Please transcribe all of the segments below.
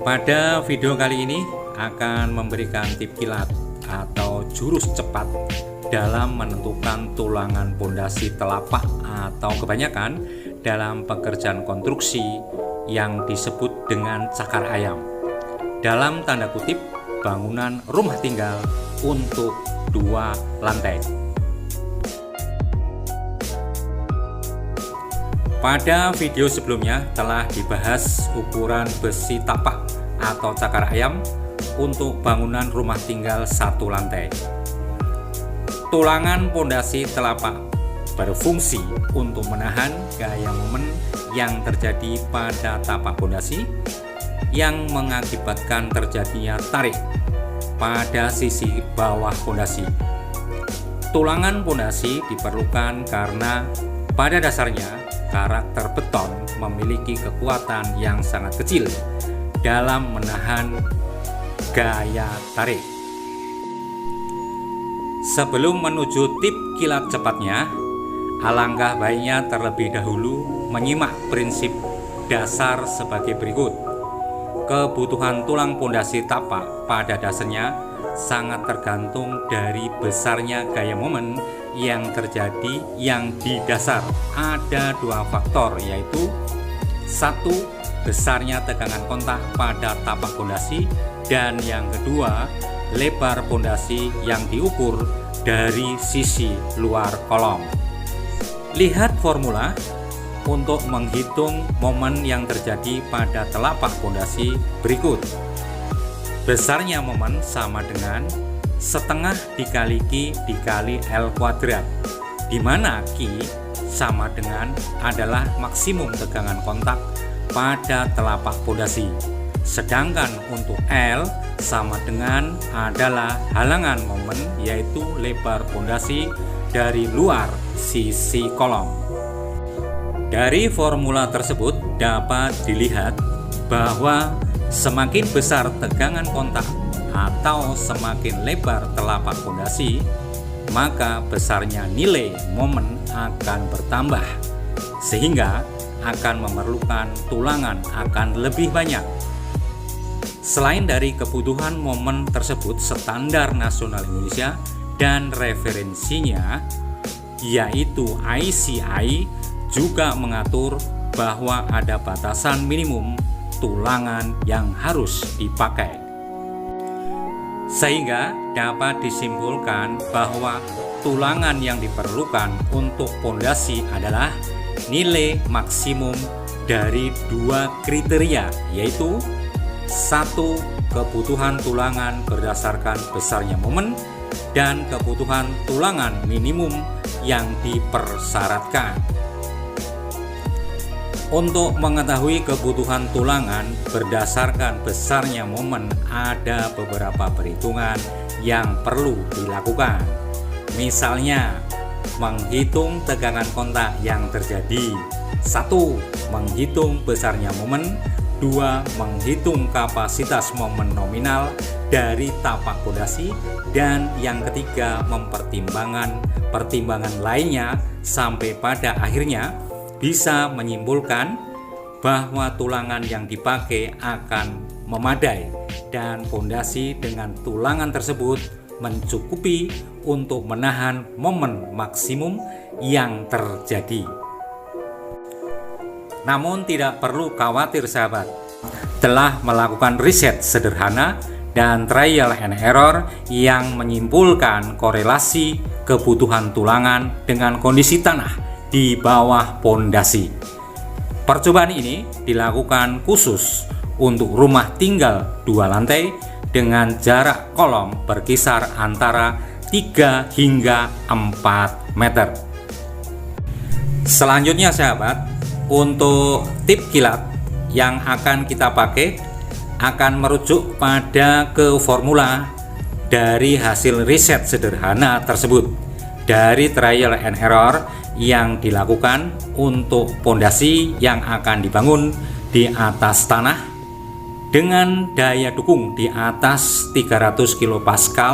Pada video kali ini akan memberikan tip kilat atau jurus cepat dalam menentukan tulangan pondasi telapak atau kebanyakan dalam pekerjaan konstruksi yang disebut dengan cakar ayam. Dalam tanda kutip, bangunan rumah tinggal untuk 2 lantai. Pada video sebelumnya telah dibahas ukuran besi tapak atau cakar ayam untuk bangunan rumah tinggal 1 lantai. Tulangan pondasi telapak berfungsi untuk menahan gaya momen yang terjadi pada tapak pondasi yang mengakibatkan terjadinya tarik pada sisi bawah pondasi. Tulangan pondasi diperlukan karena pada dasarnya karakter beton memiliki kekuatan yang sangat kecil dalam menahan gaya tarik. Sebelum menuju tip kilat cepatnya, alangkah baiknya terlebih dahulu menyimak prinsip dasar sebagai berikut. Kebutuhan tulang pondasi tapak pada dasarnya sangat tergantung dari besarnya gaya momen yang terjadi yang di dasar. Ada 2 faktor, yaitu 1. Besarnya tegangan kontak pada tapak pondasi, dan yang kedua, lebar pondasi yang diukur dari sisi luar kolom. Lihat formula untuk menghitung momen yang terjadi pada telapak pondasi berikut. Besarnya momen sama dengan setengah dikali Q dikali L kuadrat, di mana Q sama dengan adalah maksimum tegangan kontak pada telapak pondasi, sedangkan untuk L sama dengan adalah halangan momen, yaitu lebar pondasi dari luar sisi kolom. Dari formula tersebut dapat dilihat bahwa semakin besar tegangan kontak atau semakin lebar telapak pondasi, maka besarnya nilai momen akan bertambah, sehingga akan memerlukan tulangan akan lebih banyak. Selain dari kebutuhan momen tersebut, standar nasional Indonesia dan referensinya yaitu ICI juga mengatur bahwa ada batasan minimum tulangan yang harus dipakai, sehingga dapat disimpulkan bahwa tulangan yang diperlukan untuk pondasi adalah nilai maksimum dari 2 kriteria, yaitu 1. Kebutuhan tulangan berdasarkan besarnya momen, dan kebutuhan tulangan minimum yang dipersyaratkan. Untuk mengetahui kebutuhan tulangan berdasarkan besarnya momen, ada beberapa perhitungan yang perlu dilakukan. Misalnya, menghitung tegangan kontak yang terjadi. 1. Menghitung besarnya momen. 2. Menghitung kapasitas momen nominal dari tapak pondasi. Dan yang ketiga, pertimbangan lainnya sampai pada akhirnya bisa menyimpulkan bahwa tulangan yang dipakai akan memadai dan pondasi dengan tulangan tersebut mencukupi untuk menahan momen maksimum yang terjadi. Namun tidak perlu khawatir sahabat, telah melakukan riset sederhana dan trial and error yang menyimpulkan korelasi kebutuhan tulangan dengan kondisi tanah di bawah pondasi. Percobaan ini dilakukan khusus untuk rumah tinggal 2 lantai dengan jarak kolom berkisar antara 3 hingga 4 meter. Selanjutnya sahabat, untuk tip kilat yang akan kita pakai akan merujuk pada formula dari hasil riset sederhana tersebut dari trial and error yang dilakukan untuk pondasi yang akan dibangun di atas tanah dengan daya dukung di atas 300 kPa,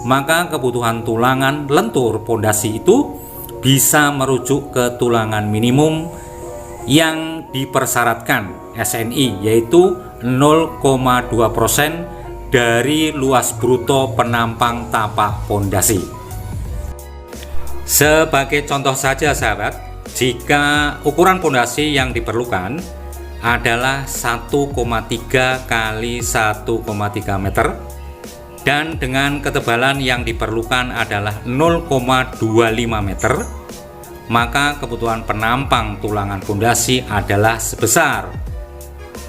maka kebutuhan tulangan lentur pondasi itu bisa merujuk ke tulangan minimum yang dipersyaratkan SNI, yaitu 0,2% dari luas bruto penampang tapak pondasi. Sebagai contoh saja sahabat, jika ukuran pondasi yang diperlukan adalah 1,3 kali 1,3 meter dan dengan ketebalan yang diperlukan adalah 0,25 meter, maka kebutuhan penampang tulangan pondasi adalah sebesar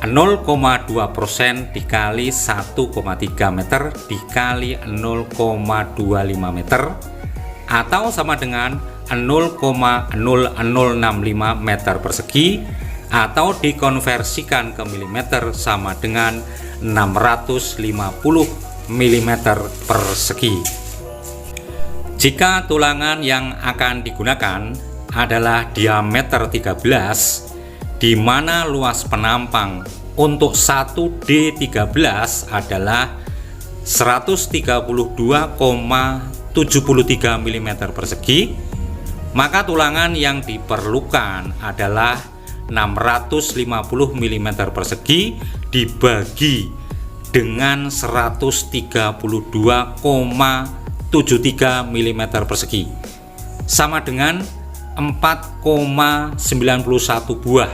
0,2% dikali 1,3 meter dikali 0,25 meter atau sama dengan 0,0065 meter persegi, atau dikonversikan ke milimeter sama dengan 650 mm persegi. Jika tulangan yang akan digunakan adalah diameter 13, di mana luas penampang untuk 1D13 adalah 132,73 mm persegi, maka tulangan yang diperlukan adalah 650 mm persegi dibagi dengan 132,73 mm persegi sama dengan 4,91 buah,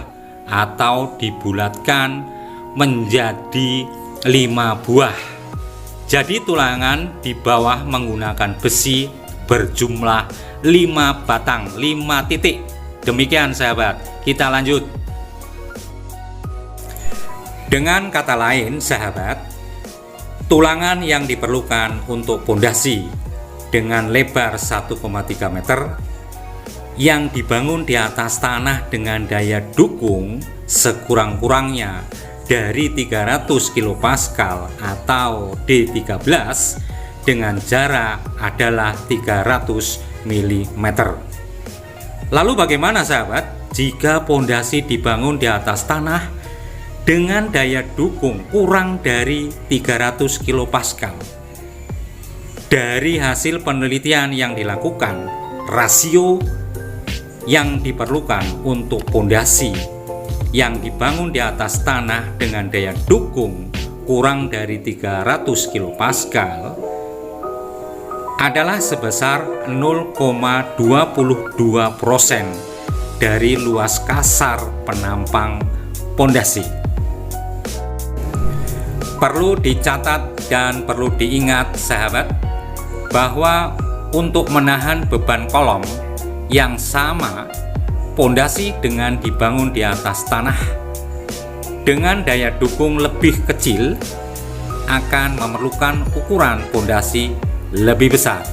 atau dibulatkan menjadi 5 buah. Jadi tulangan di bawah menggunakan besi berjumlah 5 batang, 5 titik. Demikian sahabat, kita lanjut. Dengan kata lain sahabat, tulangan yang diperlukan untuk pondasi dengan lebar 1,3 meter yang dibangun di atas tanah dengan daya dukung sekurang-kurangnya dari 300 kPa atau D13 dengan jarak adalah 300 mm. Lalu bagaimana sahabat jika pondasi dibangun di atas tanah dengan daya dukung kurang dari 300 kPa? Dari hasil penelitian yang dilakukan, rasio yang diperlukan untuk pondasi yang dibangun di atas tanah dengan daya dukung kurang dari 300 kPa adalah sebesar 0,22% dari luas kasar penampang pondasi. Perlu dicatat dan perlu diingat sahabat bahwa untuk menahan beban kolom yang sama, pondasi dengan dibangun di atas tanah dengan daya dukung lebih kecil akan memerlukan ukuran pondasi lebih besar.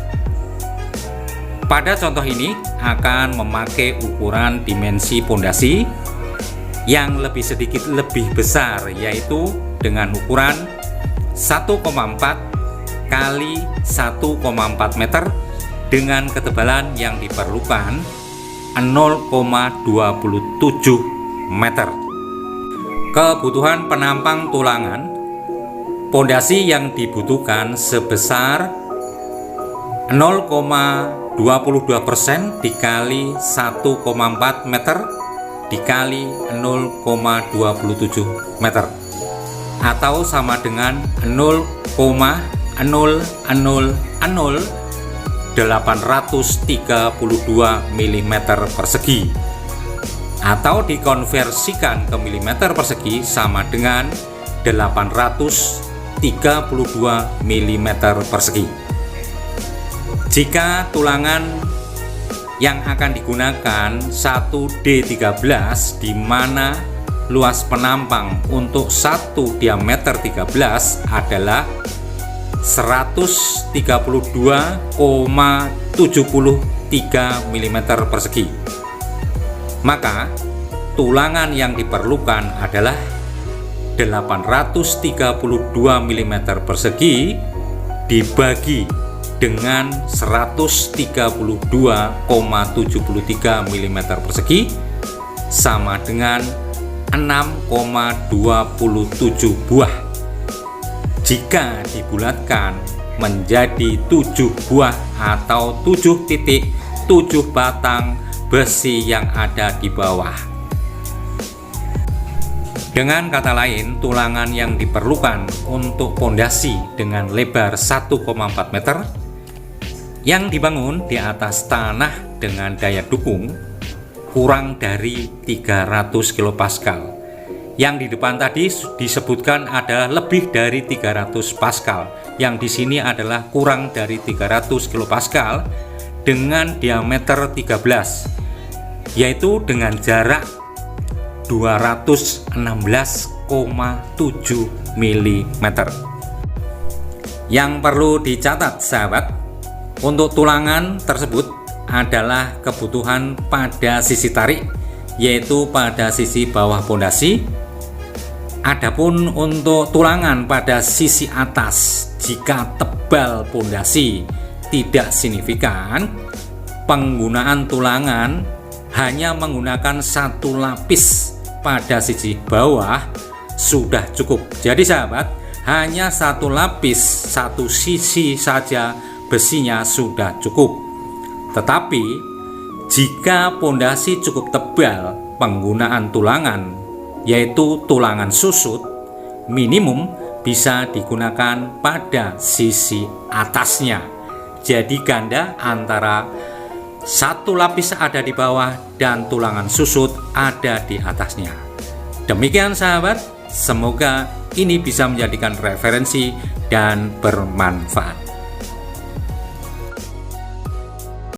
Pada contoh ini akan memakai ukuran dimensi pondasi yang lebih sedikit lebih besar, yaitu dengan ukuran 1,4 kali 1,4 meter dengan ketebalan yang diperlukan 0,27 meter. Kebutuhan penampang tulangan pondasi yang dibutuhkan sebesar 0,22% dikali 1,4 meter dikali 0,27 meter atau sama dengan 0,000832 mm persegi, atau dikonversikan ke milimeter persegi sama dengan 832 mm persegi. Jika tulangan yang akan digunakan 1D13 di mana luas penampang untuk 1 diameter 13 adalah 132,73 mm persegi, maka tulangan yang diperlukan adalah 832 mm persegi dibagi dengan 132,73 mm persegi sama dengan 6,27 buah. Jika dibulatkan menjadi 7 buah atau 7 titik 7 batang besi yang ada di bawah. Dengan kata lain, tulangan yang diperlukan untuk pondasi dengan lebar 1,4 meter yang dibangun di atas tanah dengan daya dukung kurang dari 300 kPa. Yang di depan tadi disebutkan adalah lebih dari 300 Pascal. Yang di sini adalah kurang dari 300 kPa dengan diameter 13, yaitu dengan jarak 216,7 mm. Yang perlu dicatat sahabat, untuk tulangan tersebut adalah kebutuhan pada sisi tarik, yaitu pada sisi bawah pondasi. Adapun untuk tulangan pada sisi atas, jika tebal pondasi tidak signifikan, penggunaan tulangan hanya menggunakan satu lapis pada sisi bawah sudah cukup. Jadi sahabat, hanya satu lapis, satu sisi saja besinya sudah cukup. Tetapi jika pondasi cukup tebal, penggunaan tulangan yaitu tulangan susut minimum bisa digunakan pada sisi atasnya. Jadi ganda antara satu lapis ada di bawah dan tulangan susut ada di atasnya. Demikian sahabat, semoga ini bisa menjadikan referensi dan bermanfaat.